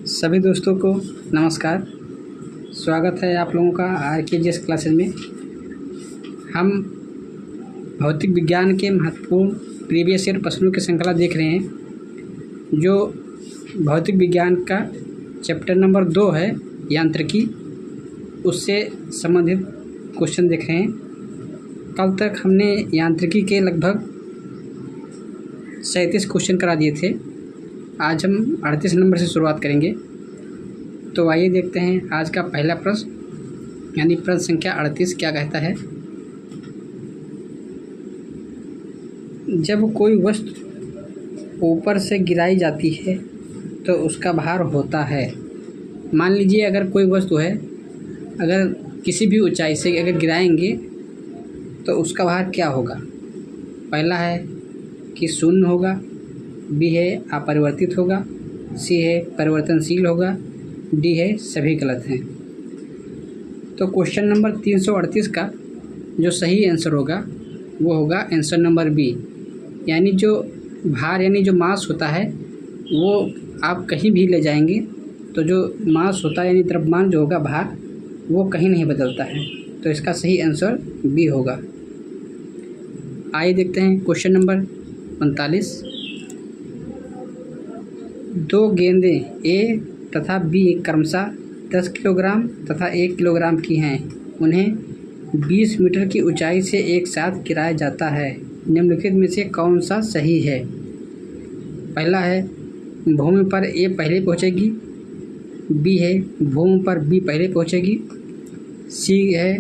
सभी दोस्तों को नमस्कार। स्वागत है आप लोगों का RKGS क्लासेस में। हम भौतिक विज्ञान के महत्वपूर्ण प्रीवियस ईयर प्रश्नों की श्रृंखला देख रहे हैं, जो भौतिक विज्ञान का चैप्टर नंबर 2 है यांत्रिकी, उससे संबंधित क्वेश्चन देख रहे हैं। कल तक हमने यांत्रिकी के लगभग 37 क्वेश्चन करा दिए थे। आज हम 38 नंबर से शुरुआत करेंगे। तो आइए देखते हैं आज का पहला प्रश्न, यानी प्रश्न संख्या 38 क्या कहता है। जब कोई वस्तु ऊपर से गिराई जाती है तो उसका भार होता है। मान लीजिए अगर कोई वस्तु है, अगर किसी भी ऊंचाई से अगर गिराएंगे तो उसका भार क्या होगा। पहला है कि शून्य होगा, बी है अपरिवर्तित होगा, सी है परिवर्तनशील होगा, डी है सभी गलत हैं। तो क्वेश्चन नंबर 338 का जो सही आंसर होगा वो होगा आंसर नंबर बी, यानी जो भार यानी जो मास होता है वो आप कहीं भी ले जाएंगे तो जो मास होता है यानी द्रव्यमान जो होगा भार, वो कहीं नहीं बदलता है। तो इसका सही आंसर बी होगा। आइए देखते हैं क्वेश्चन नंबर 39। दो गेंदें ए तथा बी क्रमशः 10 किलोग्राम तथा 1 किलोग्राम की हैं। उन्हें 20 मीटर की ऊंचाई से एक साथ गिराया जाता है। निम्नलिखित में से कौन सा सही है। पहला है भूमि पर ए पहले पहुंचेगी, बी है भूमि पर बी पहले पहुंचेगी, सी है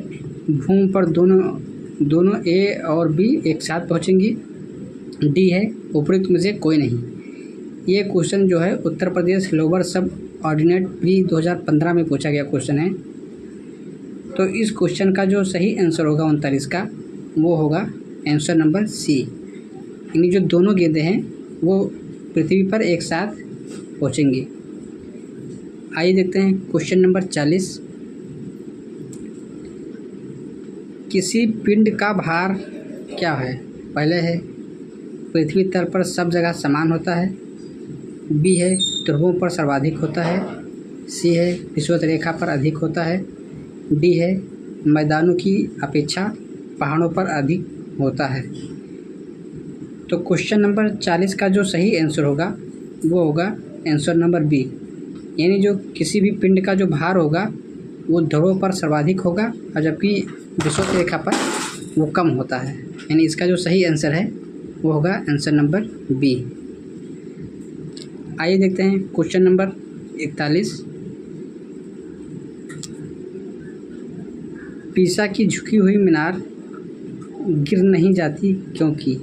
भूमि पर दोनों ए और बी एक साथ पहुंचेंगी, डी है उपयुक्त में से कोई नहीं। ये क्वेश्चन जो है उत्तर प्रदेश लोअर सब ऑर्डिनेट प्री 2015 में पूछा गया क्वेश्चन है। तो इस क्वेश्चन का जो सही आंसर होगा 39 का, वो होगा आंसर नंबर सी, यानी जो दोनों गेंदें हैं वो पृथ्वी पर एक साथ पहुंचेंगी। आइए देखते हैं क्वेश्चन नंबर 40। किसी पिंड का भार क्या है। पहले है पृथ्वी तल पर सब जगह समान होता है, बी है ध्रुवों पर सर्वाधिक होता है, सी है विषुवत रेखा पर अधिक होता है, डी है मैदानों की अपेक्षा पहाड़ों पर अधिक होता है। तो क्वेश्चन नंबर 40 का जो सही आंसर होगा वो होगा आंसर नंबर बी, यानी जो किसी भी पिंड का जो भार होगा वो ध्रुवों पर सर्वाधिक होगा और जबकि विषुवत रेखा पर वो कम होता है। यानी इसका जो सही आंसर है वो होगा आंसर नंबर बी। आइए देखते हैं क्वेश्चन नंबर 41। पीसा की झुकी हुई मीनार गिर नहीं जाती क्योंकि।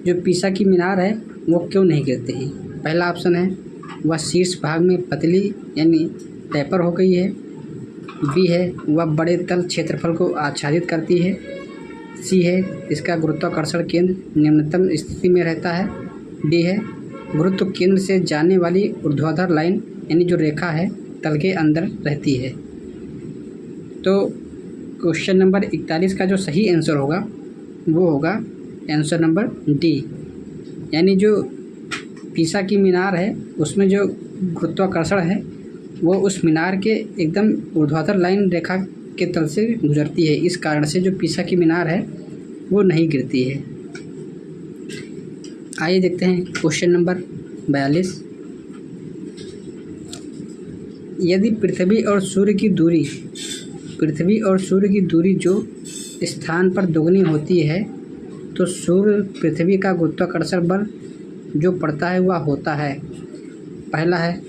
जो पीसा की मीनार है वो क्यों नहीं गिरते हैं। पहला ऑप्शन है वह शीर्ष भाग में पतली यानी टेपर हो गई है, बी है वह बड़े तल क्षेत्रफल को आच्छादित करती है, सी है इसका गुरुत्वाकर्षण केंद्र निम्नतम स्थिति में रहता है, डी है गुरुत्व केंद्र से जाने वाली ऊर्ध्वाधर लाइन यानी जो रेखा है तल के अंदर रहती है। तो क्वेश्चन नंबर 41 का जो सही आंसर होगा वो होगा आंसर नंबर डी, यानी जो पीसा की मीनार है उसमें जो गुरुत्वाकर्षण है वो उस मीनार के एकदम ऊर्ध्वाधर लाइन रेखा के तल से गुजरती है। इस कारण से जो पीसा की मीनार है वो नहीं गिरती है। आइए देखते हैं क्वेश्चन नंबर 42। यदि पृथ्वी और सूर्य की दूरी जो स्थान पर दोगुनी होती है तो सूर्य पृथ्वी का गुरुत्वाकर्षण बल जो पड़ता है वह होता है। पहला है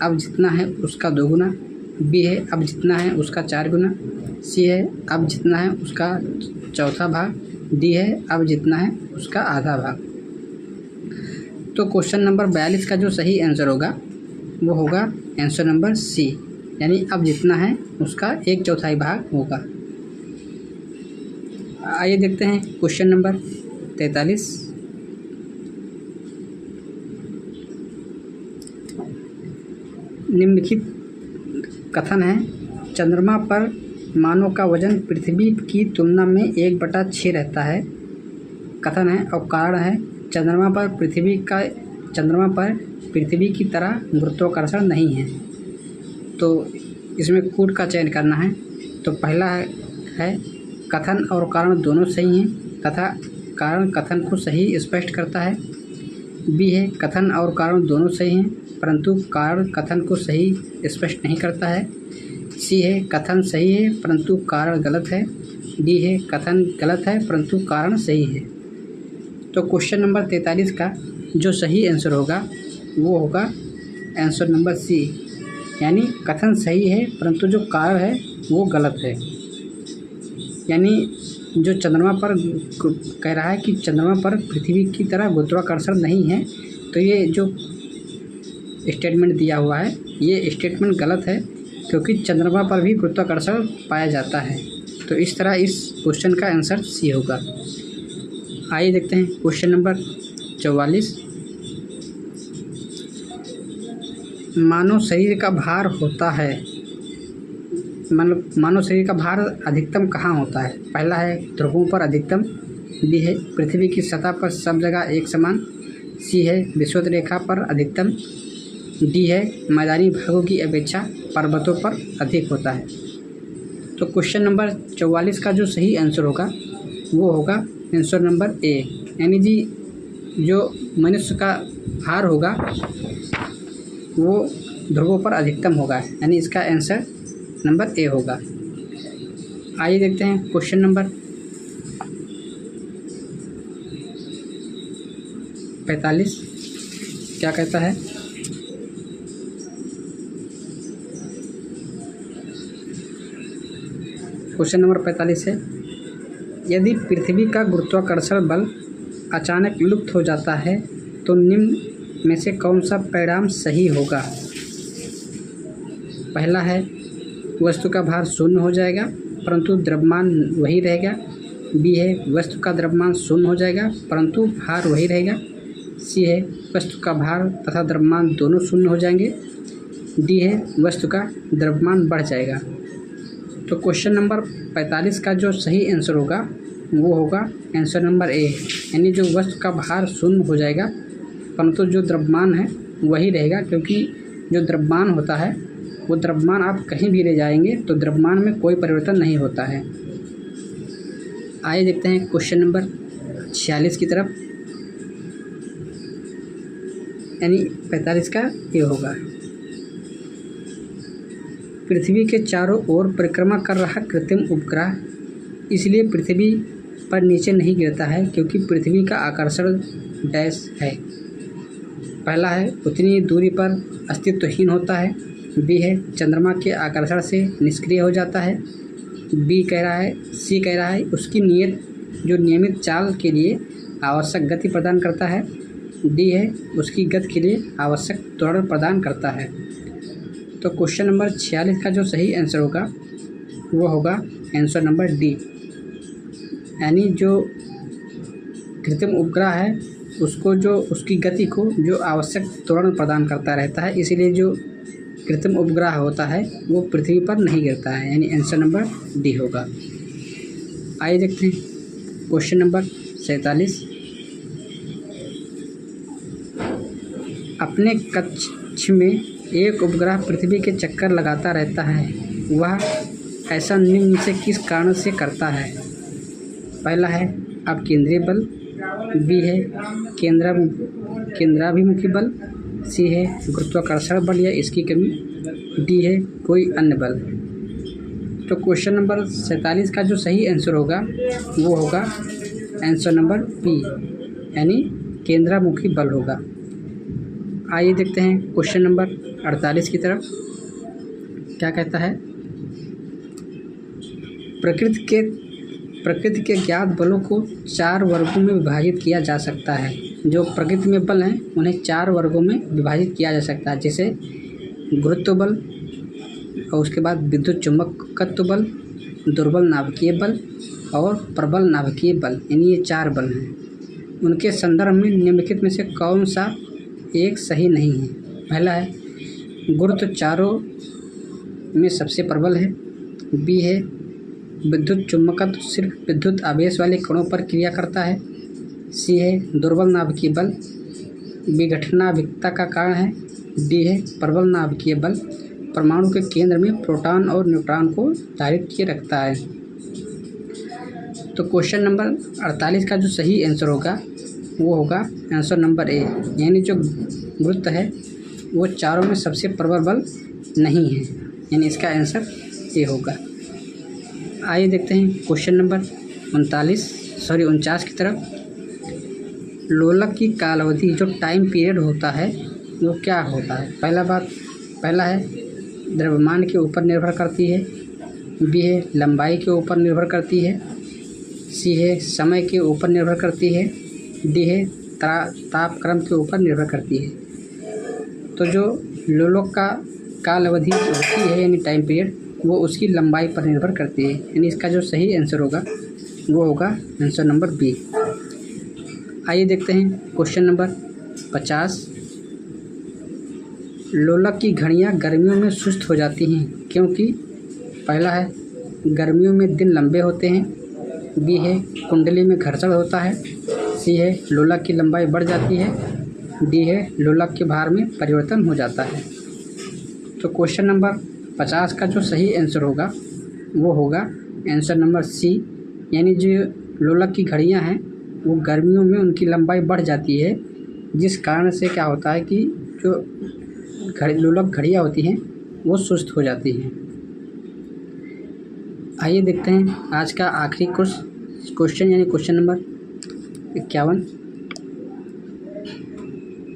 अब जितना है उसका 2 गुना, बी है अब जितना है उसका 4 गुना, सी है अब जितना है उसका 1/4 भाग, डी है अब जितना है उसका आधा भाग। तो क्वेश्चन नंबर 42 का जो सही आंसर होगा वो होगा आंसर नंबर सी, यानी अब जितना है उसका 1/4 भाग होगा। आइए देखते हैं क्वेश्चन नंबर 43। निम्नलिखित कथन है चंद्रमा पर मानव का वजन पृथ्वी की तुलना में 1/6 रहता है। कथन है और कारण है चंद्रमा पर पृथ्वी का चंद्रमा पर पृथ्वी की तरह गुरुत्वाकर्षण नहीं है। तो इसमें कूट का चयन करना है। तो पहला है कथन और कारण दोनों सही हैं तथा कारण कथन को सही स्पष्ट करता है। बी है कथन और कारण दोनों सही हैं परंतु कारण कथन को सही स्पष्ट नहीं करता है। सी है कथन सही है परंतु कारण गलत है। डी है कथन गलत है परंतु कारण सही है। तो क्वेश्चन नंबर 43 का जो सही आंसर होगा वो होगा आंसर नंबर सी, यानी कथन सही है परंतु जो कारण है वो गलत है। यानी जो चंद्रमा पर कह रहा है कि चंद्रमा पर पृथ्वी की तरह गुरुत्वाकर्षण नहीं है, तो ये जो स्टेटमेंट दिया हुआ है ये स्टेटमेंट गलत है क्योंकि चंद्रमा पर भी गुरुत्वाकर्षण पाया जाता है। तो इस तरह इस क्वेश्चन का आंसर सी होगा। आइए देखते हैं क्वेश्चन नंबर 44। मानव शरीर का भार होता है, मानव शरीर का भार अधिकतम कहाँ होता है? पहला है ध्रुवों पर अधिकतम। बी है पृथ्वी की सतह पर सब जगह एक समान। सी है विषुवत रेखा पर अधिकतम। डी है मैदानी भागों की अपेक्षा पर्वतों पर अधिक होता है। तो क्वेश्चन नंबर 44 का जो सही आंसर होगा वो होगा आंसर नंबर ए, यानी जी जो मनुष्य का भार होगा वो ध्रुवों पर अधिकतम होगा, यानी इसका आंसर नंबर ए होगा। आइए देखते हैं क्वेश्चन नंबर 45 क्या कहता है। क्वेश्चन नंबर 45 है यदि पृथ्वी का गुरुत्वाकर्षण बल अचानक लुप्त हो जाता है तो निम्न में से कौन सा परिणाम सही होगा? पहला है वस्तु का भार शून्य हो जाएगा परंतु द्रव्यमान वही रहेगा। बी है वस्तु का द्रव्यमान शून्य हो जाएगा परंतु भार वही रहेगा। सी है वस्तु का भार तथा द्रव्यमान दोनों शून्य हो जाएंगे। डी है वस्तु का द्रव्यमान बढ़ जाएगा। तो क्वेश्चन नंबर 45 का जो सही आंसर होगा वो होगा आंसर नंबर ए, यानी जो वस्तु का भार शून्य हो जाएगा परंतु जो द्रव्यमान है वही रहेगा, क्योंकि जो द्रव्यमान होता है वो द्रव्यमान आप कहीं भी ले जाएंगे तो द्रव्यमान में कोई परिवर्तन नहीं होता है। आइए देखते हैं क्वेश्चन नंबर 46 की तरफ, यानी 45 का ये होगा। पृथ्वी के चारों ओर परिक्रमा कर रहा कृत्रिम उपग्रह इसलिए पृथ्वी पर नीचे नहीं गिरता है क्योंकि पृथ्वी का आकर्षण डैश है। पहला है उतनी दूरी पर अस्तित्वहीन होता है। बी है चंद्रमा के आकर्षण से निष्क्रिय हो जाता है। सी कह रहा है उसकी नियमित चाल के लिए आवश्यक गति प्रदान करता है। डी है उसकी गति के लिए आवश्यक त्वरण प्रदान करता है। तो क्वेश्चन नंबर 46 का जो सही आंसर होगा वो होगा आंसर नंबर डी, यानी जो कृत्रिम उपग्रह है उसको जो उसकी गति को जो आवश्यक त्वरण प्रदान करता रहता है, इसीलिए जो कृत्रिम उपग्रह होता है वो पृथ्वी पर नहीं गिरता है, यानी आंसर नंबर डी होगा। आइए देखते हैं क्वेश्चन नंबर 47। अपने कक्ष में एक उपग्रह पृथ्वी के चक्कर लगाता रहता है, वह ऐसा निम्न से किस कारण से करता है? पहला है अपकेंद्रीय बल। बी है केंद्राभिमुखी बल। सी है गुरुत्वाकर्षण बल या इसकी कमी। डी है कोई अन्य बल। तो क्वेश्चन नंबर 47 का जो सही आंसर होगा वो होगा आंसर नंबर बी, यानी केंद्राभिमुखी बल होगा। आइए देखते हैं क्वेश्चन नंबर 48 की तरफ क्या कहता है। प्रकृति के ज्ञात बलों को 4 वर्गों में विभाजित किया जा सकता है। जो प्रकृति में बल हैं उन्हें 4 वर्गों में विभाजित किया जा सकता है, जैसे गुरुत्व बल और उसके बाद विद्युत चुंबकत्व बल, दुर्बल नाभिकीय बल और प्रबल नाभिकीय बल, यानी ये 4 बल हैं। उनके संदर्भ में निम्नलिखित में से कौन सा एक सही नहीं है? पहला है गुरुत्व चारों में सबसे प्रबल है। बी है विद्युत चुंबकत्व सिर्फ विद्युत आवेश वाले कणों पर क्रिया करता है। सी है दुर्बल नाभिकीय बल विघटनाभिकता का कारण है। डी है प्रबल नाभिकीय बल, परमाणु के केंद्र में प्रोटॉन और न्यूट्रॉन को धारित किए रखता है। तो क्वेश्चन नंबर 48 का जो सही आंसर होगा वो होगा आंसर नंबर ए, यानी जो गुरुत्व है वो चारों में सबसे प्रबल बल नहीं है, यानी इसका आंसर ए होगा। आइए देखते हैं क्वेश्चन नंबर 49की तरफ। लोलक की कालावधि जो टाइम पीरियड होता है वो क्या होता है? पहला है द्रव्यमान के ऊपर निर्भर करती है, बी है लंबाई के ऊपर निर्भर करती है, सी है समय के ऊपर निर्भर करती है, डी है तापक्रम के ऊपर निर्भर करती है। तो जो लोलक का काल अवधि होती है यानी टाइम पीरियड वो उसकी लंबाई पर निर्भर करती है, यानी इसका जो सही आंसर होगा वो होगा आंसर नंबर बी। आइए देखते हैं क्वेश्चन नंबर 50। लोलक की घड़ियां गर्मियों में सुस्त हो जाती हैं क्योंकि पहला है गर्मियों में दिन लंबे होते हैं, बी है कुंडली में घर्षण होता है, सी है लोलक की लंबाई बढ़ जाती है, डी है लोलक के भार में परिवर्तन हो जाता है। तो क्वेश्चन नंबर 50 का जो सही आंसर होगा वो होगा आंसर नंबर सी, यानी जो लोलक की घड़ियां हैं वो गर्मियों में उनकी लंबाई बढ़ जाती है, जिस कारण से क्या होता है कि जो लोलक घड़ियां होती हैं वो सुस्त हो जाती हैं। आइए देखते हैं आज का आखिरी क्वेश्चन यानी क्वेश्चन नंबर 51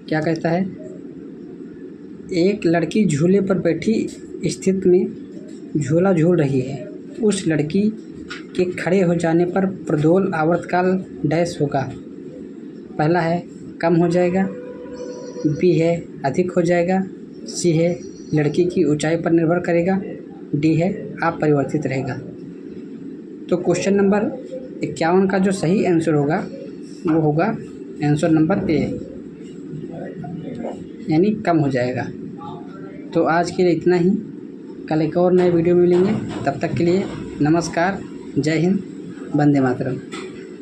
क्या कहता है। एक लड़की झूले पर बैठी स्थिति में झूला झूल रही है, उस लड़की के खड़े हो जाने पर प्रदोल आवर्तकाल डैश होगा। पहला है कम हो जाएगा, बी है अधिक हो जाएगा, सी है लड़की की ऊंचाई पर निर्भर करेगा, डी है अपरिवर्तित रहेगा। तो क्वेश्चन नंबर 51 का जो सही आंसर होगा वो होगा आंसर नंबर ए, यानी कम हो जाएगा। तो आज के लिए इतना ही, कल एक और नए वीडियो में मिलेंगे। तब तक के लिए नमस्कार, जय हिंद, वंदे मातरम।